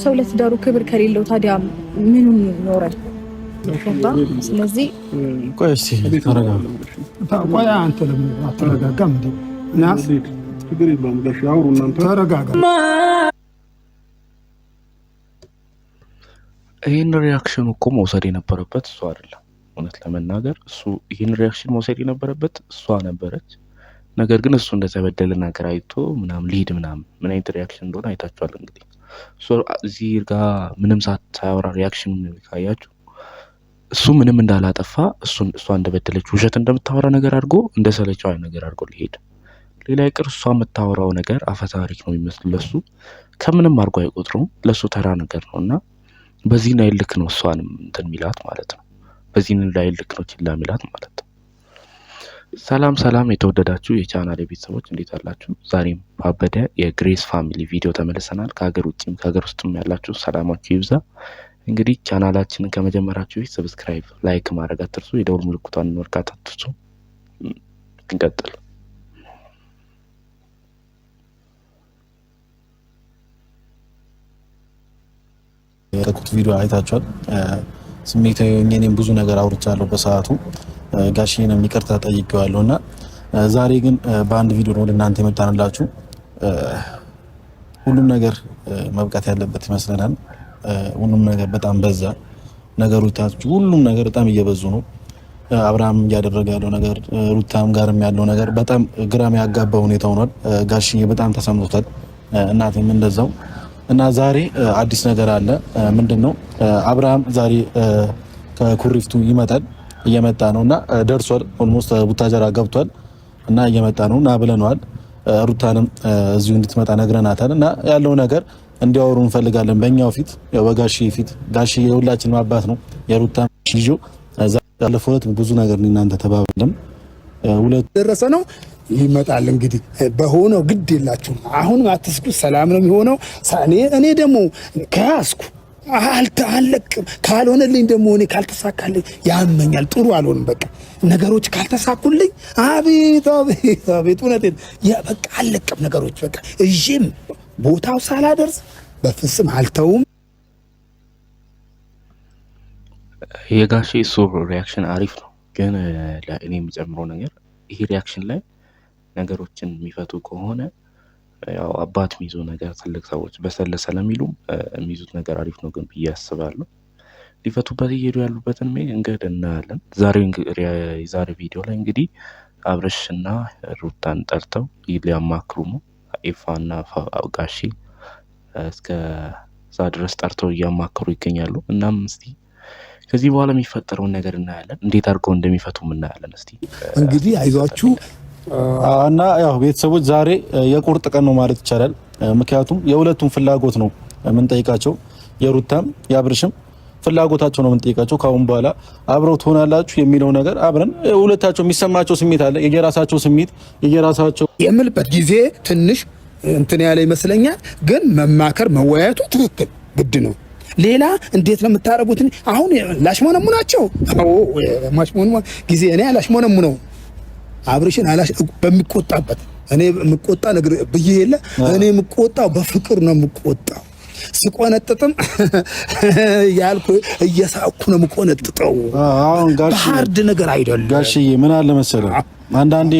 ሰው ለትዳሩ ክብር ከሌለው ታዲያ ምኑን ይኖራል? ስለዚህ ቆይ እስኪ ተረጋጋ። ቆይ አንተ ለምን አትረጋጋም እንዴ? ናስ ችግር የለውም ጋሽ አውሩ እናንተ ተረጋጋ። ይህን ሪያክሽን እኮ መውሰድ የነበረበት እሱ አይደለም። እውነት ለመናገር እሱ ይህን ሪያክሽን መውሰድ የነበረበት እሷ ነበረች። ነገር ግን እሱ እንደተበደለ ነገር አይቶ ምናምን ሊሄድ ምናምን ምን አይነት ሪያክሽን እንደሆነ አይታችኋል። እንግዲህ እዚህ ጋር ምንም ሳታወራ ሪያክሽን ካያችሁ እሱ ምንም እንዳላጠፋ እሷ እንደበደለች ውሸት እንደምታወራ ነገር አድርጎ እንደሰለቸው አይነት ነገር አድርጎ ሊሄድ፣ ሌላ ይቅር እሷ የምታወራው ነገር አፈታሪክ ነው የሚመስል ለሱ ከምንም አድርጎ አይቆጥረውም። ለሱ ተራ ነገር ነው እና በዚህ ላይ ልክ ነው እሷንም እንትን ሚላት ማለት ነው። በዚህ ላይ ልክ ነው ችላ ሚላት ማለት ነው። ሰላም ሰላም የተወደዳችሁ የቻናሌ ቤተሰቦች እንዴት አላችሁ? ዛሬም ባበደ የግሬስ ፋሚሊ ቪዲዮ ተመልሰናል። ከሀገር ውጭም ከሀገር ውስጥም ያላችሁ ሰላማችሁ ይብዛ። እንግዲህ ቻናላችንን ከመጀመራችሁ በፊት ሰብስክራይብ፣ ላይክ ማድረግ አትርሱ። የደውል ምልክቷን መርካት አትርሱ። እንቀጥል። የለቁት ቪዲዮ አይታችኋል። ስሜታዊ እኔም ብዙ ነገር አውርቻለሁ በሰዓቱ ጋሽዬንም ይቅርታ ጠይቄዋለሁ እና ዛሬ ግን በአንድ ቪዲዮ ነው ለእናንተ የመጣንላችሁ። ሁሉም ነገር መብቃት ያለበት ይመስለናል። ሁሉም ነገር በጣም በዛ ነገሮች ሁሉም ነገር በጣም እየበዙ ነው። አብርሃም እያደረገ ያለው ነገር ሩታም ጋርም ያለው ነገር በጣም ግራም ያጋባ ሁኔታ ሆኗል። ጋሽዬ በጣም ተሰምቶታል፣ እናቴም እንደዛው እና ዛሬ አዲስ ነገር አለ። ምንድነው? አብርሃም ዛሬ ከኩሪፍቱ ይመጣል፣ እየመጣ ነውና ደርሷል። ኦልሞስት ቡታጀራ ገብቷል እና እየመጣ ነው እና ብለናል። ሩታንም እዚሁ እንድትመጣ ነግረናታል እና ያለው ነገር እንዲያወሩ እንፈልጋለን በእኛው ፊት፣ ያው በጋሽዬ ፊት። ጋሽዬ የሁላችንም አባት ነው። የሩታ ልጅ ያለፈው ዕለት ብዙ ነገር እናንተ ተባብለም ሁለት ደረሰ ነው ይመጣል። እንግዲህ በሆነው ግድ የላችሁም። አሁን አትስኩ፣ ሰላም ነው የሚሆነው። እኔ ደግሞ ከያዝኩ አልተአለቅም፣ ካልሆነልኝ ደግሞ እኔ ካልተሳካልኝ ያመኛል። ጥሩ አልሆንም። በቃ ነገሮች ካልተሳኩልኝ አቤት አቤት አቤት እውነቴን በቃ አልለቅም። ነገሮች በቃ እሺም ቦታው ሳላደርስ በፍጹም አልተውም። የጋሼ እሱ ሪያክሽን አሪፍ ነው፣ ግን ለእኔ የሚጨምረው ነገር ይሄ ሪያክሽን ላይ ነገሮችን የሚፈቱ ከሆነ ያው አባት የሚይዙ ነገር ትልቅ ሰዎች በሰለ ስለሚሉ የሚይዙት ነገር አሪፍ ነው ግን ብዬ አስባለሁ። ሊፈቱበት እየሄዱ ያሉበትን መንገድ እናያለን። ዛሬ ቪዲዮ ላይ እንግዲህ አብርሽና ሩታን ጠርተው ሊያማክሩ ነው። ኤፋና ጋሼ እስከዛ ድረስ ጠርተው እያማከሩ ይገኛሉ። እናም እስቲ ከዚህ በኋላ የሚፈጠረውን ነገር እናያለን። እንዴት አድርገው እንደሚፈቱም እናያለን። እስቲ እንግዲህ አይዟችሁ እና ያው ቤተሰቦች ዛሬ የቁርጥ ቀን ነው ማለት ይቻላል። ምክንያቱም የሁለቱም ፍላጎት ነው የምንጠይቃቸው፣ የሩታም የአብርሽም ፍላጎታቸው ነው የምንጠይቃቸው። ካሁን በኋላ አብረው ትሆናላችሁ የሚለው ነገር አብረን ሁለታቸው የሚሰማቸው ስሜት አለ፣ የየራሳቸው ስሜት የየራሳቸው የምልበት ጊዜ ትንሽ እንትን ያለ ይመስለኛል። ግን መማከር መወያየቱ ትክክል ግድ ነው። ሌላ እንዴት ነው የምታረጉት? አሁን ላሽሞነሙ ናቸው። አዎ ማሽሞነሙ ጊዜ እኔ ላሽሞነሙ ነው አብርሽን በሚቆጣበት እኔ የምቆጣ ነገር ብዬ የለ እኔ የምቆጣው በፍቅር ነው የምቆጣው። ስቆነጥጥም ያልኩ እየሳኩ ነው የምቆነጥጠው። አሁን ጋሽ ሃርድ ነገር አይደለም። ጋሽዬ ምን አለ መሰለህ አንዳንዴ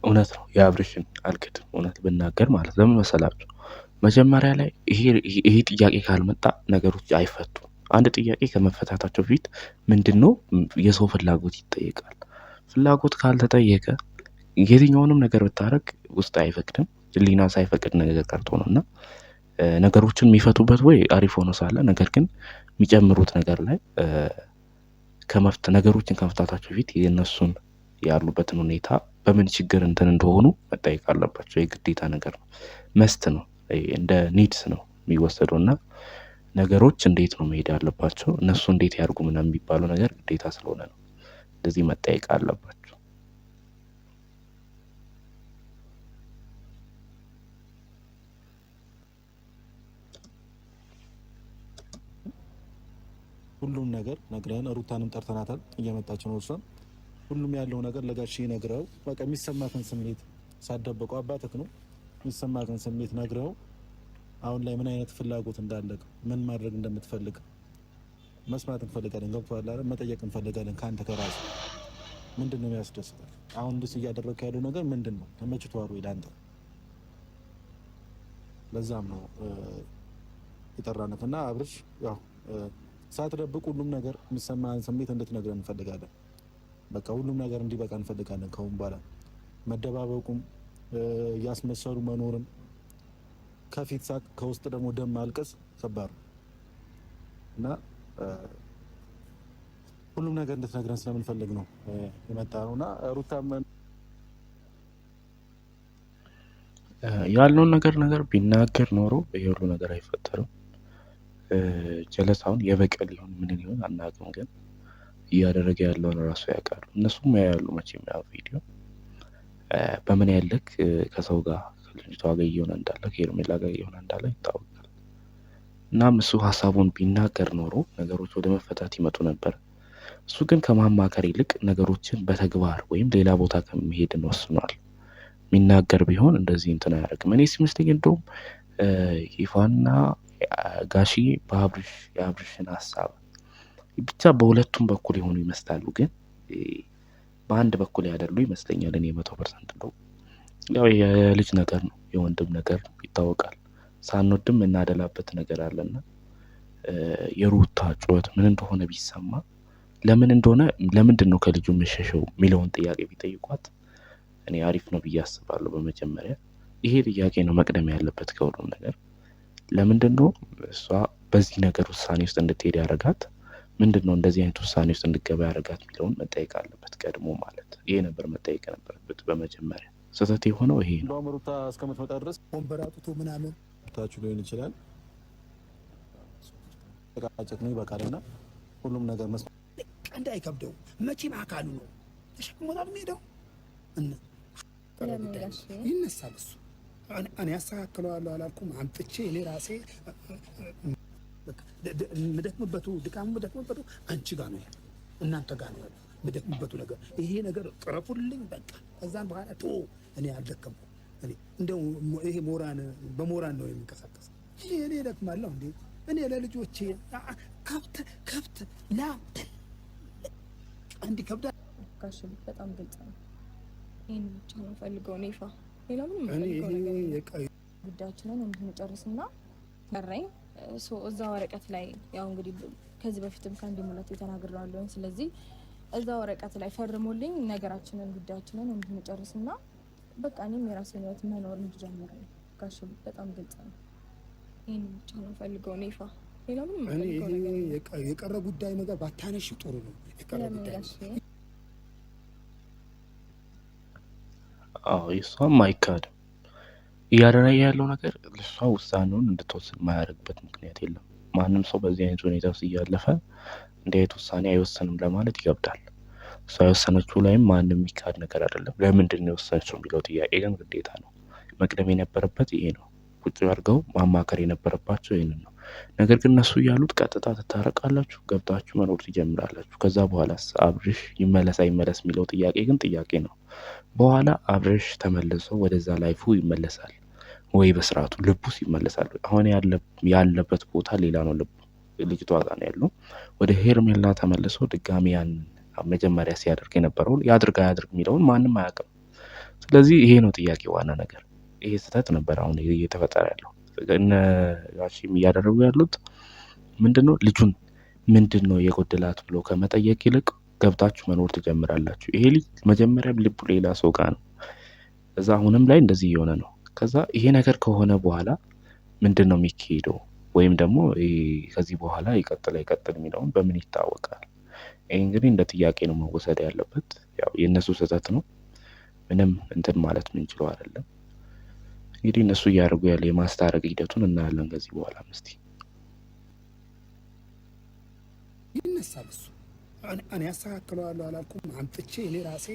እውነት ነው የአብርሽን አልክድም። እውነት ብናገር ማለት ለምን መሰላችሁ? መጀመሪያ ላይ ይሄ ጥያቄ ካልመጣ ነገሮች አይፈቱም። አንድ ጥያቄ ከመፈታታቸው ፊት ምንድነው የሰው ፍላጎት ይጠየቃል። ፍላጎት ካልተጠየቀ የትኛውንም ነገር ብታረግ ውስጥ አይፈቅድም። ህሊና ሳይፈቅድ ነገር ቀርቶ ነውና ነገሮችን የሚፈቱበት ወይ አሪፍ ሆኖ ሳለ ነገር ግን የሚጨምሩት ነገር ላይ ነገሮችን ከመፍታታቸው ፊት የነሱን ያሉበትን ሁኔታ በምን ችግር እንትን እንደሆኑ መጠየቅ አለባቸው። የግዴታ ነገር ነው፣ መስት ነው፣ እንደ ኒድስ ነው የሚወሰደውና ነገሮች እንዴት ነው መሄድ ያለባቸው እነሱ እንዴት ያርጉ ምናምን የሚባለው ነገር ግዴታ ስለሆነ ነው እንደዚህ መጠየቅ አለባቸው። ሁሉም ነገር ነግረን ሩታንም ጠርተናታል፣ እየመጣች ነው እሷም። ሁሉም ያለው ነገር ለጋሽዬ ነግረው በቃ የሚሰማትን ስሜት ሳደበቀው አባትህ ነው የሚሰማህን ስሜት ነግረው አሁን ላይ ምን አይነት ፍላጎት እንዳለህ ምን ማድረግ እንደምትፈልግ መስማት እንፈልጋለን። ገብቶሃል አይደል? መጠየቅ እንፈልጋለን ካንተ ከራስ ምንድነው የሚያስደስተው? አሁን እንደዚህ እያደረግህ ያለው ነገር ምንድነው? ተመችቶሃል ወይ ላንተ? ለዛም ነው የጠራንህና አብርሽ ያው ሳትደብቅ ሁሉም ነገር የሚሰማህን ስሜት እንድትነግረን እንፈልጋለን። በቃ ሁሉም ነገር እንዲበቃ እንፈልጋለን። ከአሁን በኋላ መደባበቁም ያስመሰሉ መኖርም ከፊት ሳቅ ከውስጥ ደግሞ ደም ማልቀስ ከባድ ነው እና ሁሉም ነገር እንድትነግረን ስለምንፈልግ ነው የመጣነውና ሩታም ያለውን ነገር ቢናገር ኖሮ ይሄ ሁሉ ነገር አይፈጠርም። ጀለሳውን የበቀል ይሁን ምን ይሁን አናውቅም፣ ግን እያደረገ ያለውን ራሱ ያውቃሉ። እነሱም ያያሉ መቼም ያው ቪዲዮ በምን ያለክ ከሰው ጋር ከልጅቷ ጋር እየሆነ እንዳለ ከሄርሜላ ጋር እየሆነ እንዳለ ይታወቃል። እናም እሱ ሀሳቡን ቢናገር ኖሮ ነገሮች ወደ መፈታት ይመጡ ነበር። እሱ ግን ከማማከር ይልቅ ነገሮችን በተግባር ወይም ሌላ ቦታ ከመሄድ ወስኗል። የሚናገር ቢሆን እንደዚህ እንትን አያደርግም። እኔ ሲመስለኝ እንደውም ይፋና ጋሺ የአብርሽን ሀሳብ ብቻ በሁለቱም በኩል የሆኑ ይመስላሉ፣ ግን በአንድ በኩል ያደሉ ይመስለኛል። እኔ 100% ነው። ያው የልጅ ነገር ነው፣ የወንድም ነገር ነው፣ ይታወቃል። ሳንወድም እናደላበት ነገር አለና የሩታ ጩኸት ምን እንደሆነ ቢሰማ ለምንድን ነው ከልጁ መሸሸው የሚለውን ጥያቄ ቢጠይቋት እኔ አሪፍ ነው ብዬ አስባለሁ። በመጀመሪያ ይሄ ጥያቄ ነው መቅደም ያለበት ከሁሉም ነገር። ለምንድን ነው እሷ በዚህ ነገር ውሳኔ ውስጥ እንድትሄድ ያደረጋት? ምንድን ነው እንደዚህ አይነት ውሳኔ ውስጥ እንድትገባ ያደረጋት የሚለውን መጠየቅ አለበት ቀድሞ ማለት ይሄ ነበር መጠየቅ ነበረበት በመጀመሪያ። ስህተት የሆነው ይሄ ነው። ሩታ እስከምትመጣ ድረስ ወንበር አጥቶ ምናምን ታችሁ ሊሆን ይችላል። ተቃጨት ነው ይበቃልና ሁሉም ነገር እንዳይከብደው መቼም አካሉ ነው ተሸክሞታል ሄደው እና ይነሳል እሱ። እኔ ያስተካክለዋለሁ አላልኩም። አምጥቼ እኔ ራሴ ምደክምበቱ ድካሙ ምደክምበቱ አንቺ ጋር ነው ያለው፣ እናንተ ጋር ነው ያለው ምደክምበቱ ነገር። ይሄ ነገር ቅረፉልኝ በቃ። ከዛን በኋላ እኔ አልደከምኩም። እኔ እንደው ይሄ በሞራን ነው የሚንቀሳቀስ። እኔ ደክማለሁ እንዴ? እኔ ለልጆቼ ከብት ላም እንዲህ ከብዳ ጋሽ በጣም ግልጽ ነው። ይሄን ብቻ ነው ፈልገው ነው ይፋ ሌላ ምንም ጉዳያችንን እንድንጨርስና ቀረኝ እዛ ወረቀት ላይ ያው እንግዲህ ከዚህ በፊትም ከአንድ ሙላት የተናገርናለሁ። ስለዚህ እዛ ወረቀት ላይ ፈርሞልኝ ነገራችንን ጉዳያችንን እንድንጨርስና በቃ እኔም የራሴን ህይወት መኖር እንድጀምር ነው። ጋሽ በጣም ግልጽ ነው። ይሄን ብቻ ነው ፈልገው ነው ይፋ ሌላ ምንም የቀረ ጉዳይ ነገር ባታነሽ ጥሩ ነው። የቀረ ጉዳይ እሷም አይካድም። እያደረገ ያለው ነገር እሷ ውሳኔውን እንድትወስን የማያደርግበት ምክንያት የለም። ማንም ሰው በዚህ አይነት ሁኔታ ውስጥ እያለፈ እንዲህ አይነት ውሳኔ አይወሰንም ለማለት ይከብዳል። እሷ የወሰነችው ላይም ማንም የሚካድ ነገር አይደለም። ለምንድን ነው የወሰነችው የሚለው ጥያቄ ግን ግዴታ ነው። መቅደም የነበረበት ይሄ ነው። ቁጭ አድርገው ማማከር የነበረባቸው ይህንን ነው። ነገር ግን እነሱ እያሉት ቀጥታ ትታረቃላችሁ፣ ገብታችሁ መኖር ትጀምራላችሁ። ከዛ በኋላ አብርሽ ይመለስ አይመለስ የሚለው ጥያቄ ግን ጥያቄ ነው። በኋላ አብርሽ ተመልሶ ወደዛ ላይፉ ይመለሳል ወይ በስርዓቱ ልቡስ ይመለሳል? አሁን ያለበት ቦታ ሌላ ነው። ልቡ ልጅቷ ጋር ነው ያለው። ወደ ሄርሜላ ተመልሶ ድጋሚ ያን መጀመሪያ ሲያደርግ የነበረውን ያድርግ የሚለውን ማንም አያውቅም። ስለዚህ ይሄ ነው ጥያቄ ዋና ነገር። ይሄ ስህተት ነበር አሁን እየተፈጠረ ያለው። እነ ጋሺም እያደረጉ ያሉት ምንድነው ልጁን ምንድነው የጎደላት ብሎ ከመጠየቅ ይልቅ ገብታችሁ መኖር ትጀምራላችሁ። ይሄ ልጅ መጀመሪያም ልቡ ሌላ ሰው ጋር ነው። እዛ አሁንም ላይ እንደዚህ እየሆነ ነው። ከዛ ይሄ ነገር ከሆነ በኋላ ምንድነው የሚካሄደው? ወይም ደግሞ ከዚህ በኋላ ይቀጥል የሚለውን በምን ይታወቃል? ይሄ እንግዲህ እንደ ጥያቄ ነው መወሰድ ያለበት። ያው የእነሱ ስህተት ነው። ምንም እንትን ማለት ምንችለው አይደለም። እንግዲህ እነሱ እያደረጉ ያለ የማስታረቅ ሂደቱን እናያለን ከዚህ በኋላ። እስቲ ይነሳል እሱ። እኔ ያስተካክለዋለሁ አላልኩም። አምጥቼ እኔ ራሴ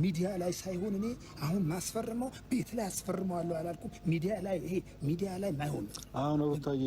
ሚዲያ ላይ ሳይሆን እኔ አሁን ማስፈርመው ቤት ላይ አስፈርመዋለሁ አላልኩም። ሚዲያ ላይ ማይሆን አሁን ወጣዬ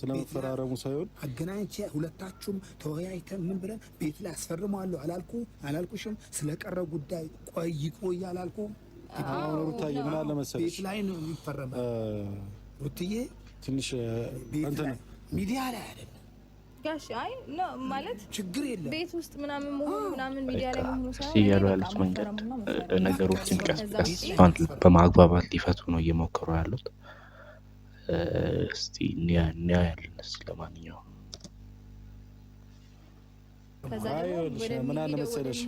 ስለመፈራረሙ ሳይሆን አገናኝቼ ሁለታችሁም ተወያይተን ምን ብለን ቤት ላይ አስፈርመዋለሁ አላልኩሽም? ስለቀረ ጉዳይ ቆይ አላልኩም? አሁን ሩታዬ ምን አለ መሰለሽ ቤት ላይ ነው የሚፈረመው። ሩትዬ ትንሽ እንትን ሚዲያ ላይ አይደለም ጋሽ አይ ነው ማለት ችግር የለም ቤት ውስጥ ምናምን መሆኑ ምናምን ሚዲያ ላይ መሆኑ እያሉ ያሉት መንገድ ነገሮችን ቀስ ቀስ በማግባባት ሊፈቱ ነው እየሞከሩ ያሉት። እስቲ እናያለን። ለማንኛውም ምን አለ መሰለሽ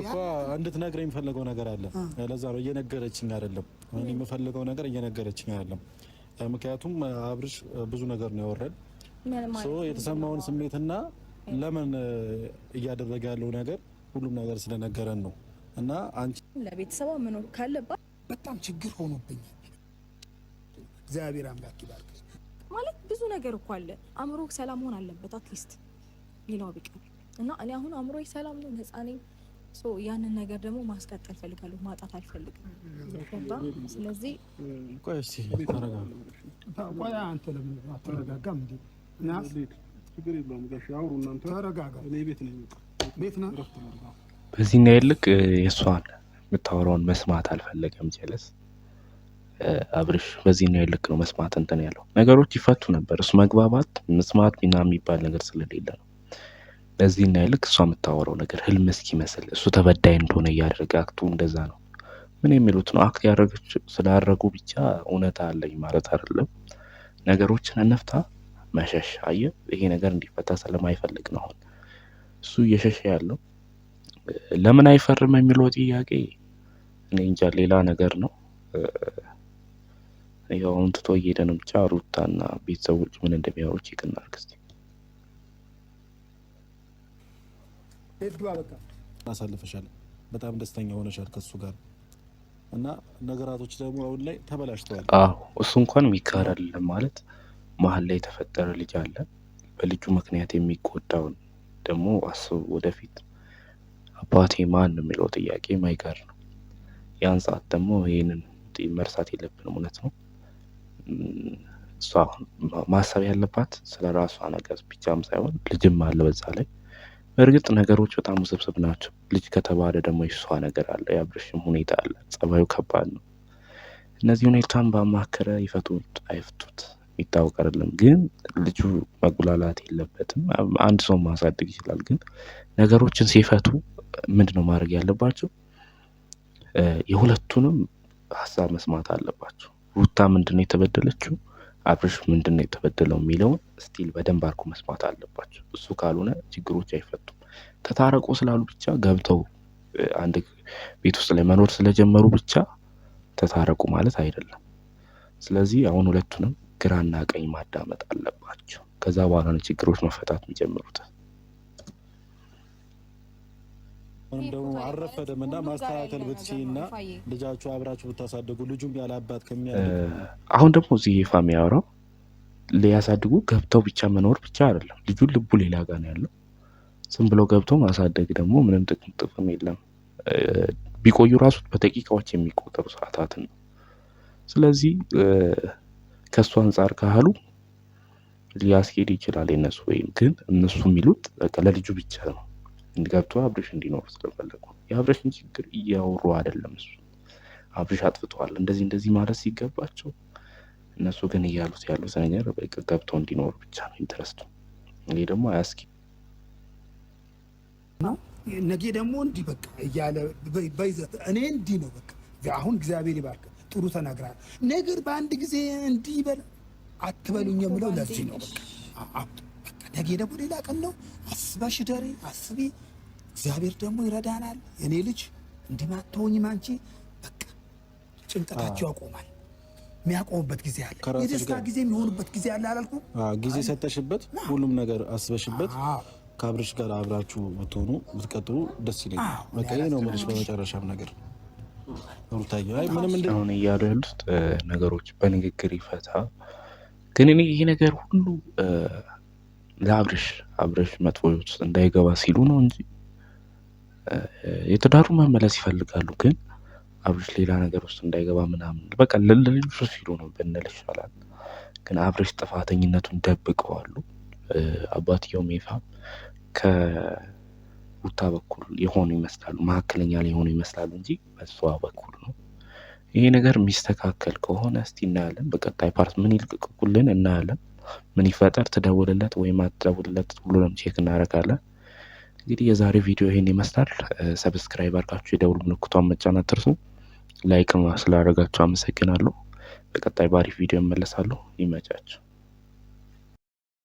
እኮ እንድትነግረኝ የምፈልገው ነገር አለ። ለዛ ነው እየነገረችኝ አይደለም። እኔ የምፈልገው ነገር እየነገረችኝ አይደለም። ምክንያቱም አብርሽ ብዙ ነገር ነው ያወራል። የተሰማውን ስሜትና ለምን እያደረገ ያለው ነገር ሁሉም ነገር ስለነገረን ነው። እና አንቺ ለቤተሰቧ መኖር ካለባት በጣም ችግር ሆኖብኛል። እግዚአብሔር አምላክ ይባርክ። ማለት ብዙ ነገር እኮ አለ። አእምሮ ሰላም ሆን አለበት አትሊስት ሌላው ቢቀር እና እኔ አሁን አእምሮ ሰላም ነው፣ ነፃ ነኝ። ያንን ነገር ደግሞ ማስቀጠል ፈልጋለሁ፣ ማጣት አልፈልግም። ስለዚህ ቆይ እስቲ ተረጋጋ። ቆይ አንተ ለምን አትረጋጋም እንዴ? እና ችግር የለውም ጋሽ አውሩ እናንተ ተረጋጋ። እኔ ቤት ነኝ። ቤት ነው። በዚህ ነው ይልቅ የሷን የምታወራውን መስማት አልፈለገም ጀለስ አብርሽ። በዚህ ነው ይልቅ ነው መስማት እንትን ያለው ነገሮች ይፈቱ ነበር። እሱ መግባባት መስማት ሚና የሚባል ነገር ስለሌለ ነው። በዚህ ነው ይልቅ እሷ የምታወራው ነገር ህልም እስኪመስል እሱ ተበዳይ እንደሆነ እያደረገ አክቱ እንደዛ ነው። ምን የሚሉት ነው አክት ያደረገች ስላደረጉ ብቻ እውነት አለኝ ማለት አይደለም። ነገሮችን እንፍታ። መሸሽ አየህ፣ ይሄ ነገር እንዲፈታ ስለማይፈልግ ነው አሁን እሱ እየሸሸ ያለው። ለምን አይፈርም የሚለው ጥያቄ እኔ እንጃ፣ ሌላ ነገር ነው። ያው እንትቶ እየሄደ ነው። ብቻ ሩታና ቤተሰቦች ምን እንደሚያወሩ ቼክ እናድርግ እስቲ። አሳልፈሻል፣ በጣም ደስተኛ ሆነሻል ከሱ ጋር እና ነገራቶች ደግሞ አሁን ላይ ተበላሽተዋል። እሱ እንኳን የሚካድ አይደለም ማለት መሀል ላይ የተፈጠረ ልጅ አለ። በልጁ ምክንያት የሚጎዳውን ደግሞ አስቡ። ወደፊት አባቴ ማን ነው የሚለው ጥያቄ ማይቀር ነው። ያን ሰዓት ደግሞ ይሄንን መርሳት የለብንም። እውነት ነው። እሷ ማሰብ ያለባት ስለ ራሷ ነገር ብቻም ሳይሆን ልጅም አለ በዛ ላይ። በእርግጥ ነገሮች በጣም ውስብስብ ናቸው። ልጅ ከተባለ ደግሞ የሷ ነገር አለ፣ የአብርሽም ሁኔታ አለ። ጸባዩ ከባድ ነው። እነዚህ ሁኔታን ባማከረ ይፈቱት አይፍቱት የሚታወቅ አይደለም። ግን ልጁ መጉላላት የለበትም። አንድ ሰው ማሳደግ ይችላል። ግን ነገሮችን ሲፈቱ ምንድነው ማድረግ ያለባቸው? የሁለቱንም ሀሳብ መስማት አለባቸው። ሩታ ምንድነው የተበደለችው፣ አብርሽ ምንድነው የተበደለው የሚለውን ስቲል በደንብ አድርጎ መስማት አለባቸው። እሱ ካልሆነ ችግሮች አይፈቱም። ተታረቁ ስላሉ ብቻ ገብተው አንድ ቤት ውስጥ ላይ መኖር ስለጀመሩ ብቻ ተታረቁ ማለት አይደለም። ስለዚህ አሁን ሁለቱንም ግራና ቀኝ ማዳመጥ አለባቸው። ከዛ በኋላ ነው ችግሮች መፈታት የሚጀምሩት። እንደው አረፈደም እና ማስተካከል ብትችይና ልጃችሁ አብራችሁ ብታሳድጉ ልጁም ያለ አባት ከሚያድግ አሁን ደግሞ እዚህ ይፋ የሚያወራው ሊያሳድጉ ገብተው ብቻ መኖር ብቻ አይደለም። ልጁን ልቡ ሌላ ጋር ነው ያለው። ዝም ብሎ ገብተው ማሳደግ ደግሞ ምንም ጥቅም የለም። ቢቆዩ ራሱ በደቂቃዎች የሚቆጠሩ ሰዓታትን ነው። ስለዚህ ከሱ አንፃር ካሉ ሊያስኬድ ይችላል የነሱ ወይም ግን እነሱ የሚሉት በቃ ለልጁ ብቻ ነው እንዲገብቶ አብርሽ እንዲኖር ስለፈለጉ የአብርሽን ችግር እያወሩ አይደለም። እሱ አብርሽ አጥፍቷል እንደዚህ ማለት ሲገባቸው እነሱ ግን እያሉት ያሉት ነገር በቃ ገብቶ እንዲኖር ብቻ ነው ኢንተረስቱ። እኔ ደግሞ አያስኬድ ነው። ነገ ደግሞ እንዲህ በቃ እያለ በይዘት እኔ እንዲህ ነው በቃ አሁን እግዚአብሔር ይባርክ ጥሩ ተናግራል። ነገር በአንድ ጊዜ እንዲህ ይበል አትበሉኝ የምለው ለዚህ ነው። በቃ ነገ ደግሞ ሌላ ቀን ነው። አስበሽ ደሪ አስቢ። እግዚአብሔር ደግሞ ይረዳናል። የኔ ልጅ እንዲማተውኝ ማንቺ በቃ ጭንቀታቸው ያቆማል። የሚያቆምበት ጊዜ አለ። የደስታ ጊዜ የሚሆንበት ጊዜ አለ አላልኩ? ጊዜ ሰጠሽበት፣ ሁሉም ነገር አስበሽበት ከአብርሽ ጋር አብራችሁ ብትሆኑ ብትቀጥሉ ደስ ይለኛል። በቃ ይሄ ነው የምልሽ። በመጨረሻም ነገር ሩታዬ አይ ምንም አሁን እያሉ ያሉት ነገሮች በንግግር ይፈታ። ግን እኔ ይሄ ነገር ሁሉ ለአብርሽ መጥፎ ውስጥ እንዳይገባ ሲሉ ነው እንጂ የተዳሩ መመለስ ይፈልጋሉ። ግን አብርሽ ሌላ ነገር ውስጥ እንዳይገባ ምናምን በቃ ለልጁ ሲሉ ነው ብንል ይሻላል። ግን አብርሽ ጥፋተኝነቱን ደብቀዋሉ። አባትየው ሜፋ በሩታ በኩል የሆኑ ይመስላሉ፣ መካከለኛ ላይ የሆኑ ይመስላሉ እንጂ በሷ በኩል ነው። ይሄ ነገር የሚስተካከል ከሆነ እስቲ እናያለን። በቀጣይ ፓርት ምን ይልቀቁልን እናያለን። ምን ይፈጠር፣ ትደውልለት ወይም አትደውልለት ሁሉንም ቼክ እናደርጋለን። እንግዲህ የዛሬ ቪዲዮ ይሄን ይመስላል። ሰብስክራይብ አድርጋችሁ የደውል ምልክቷን መጫን አትርሱ። ላይክ ስላደረጋችሁ አመሰግናለሁ። በቀጣይ ባሪፍ ቪዲዮ እመለሳለሁ። ይመቻችሁ።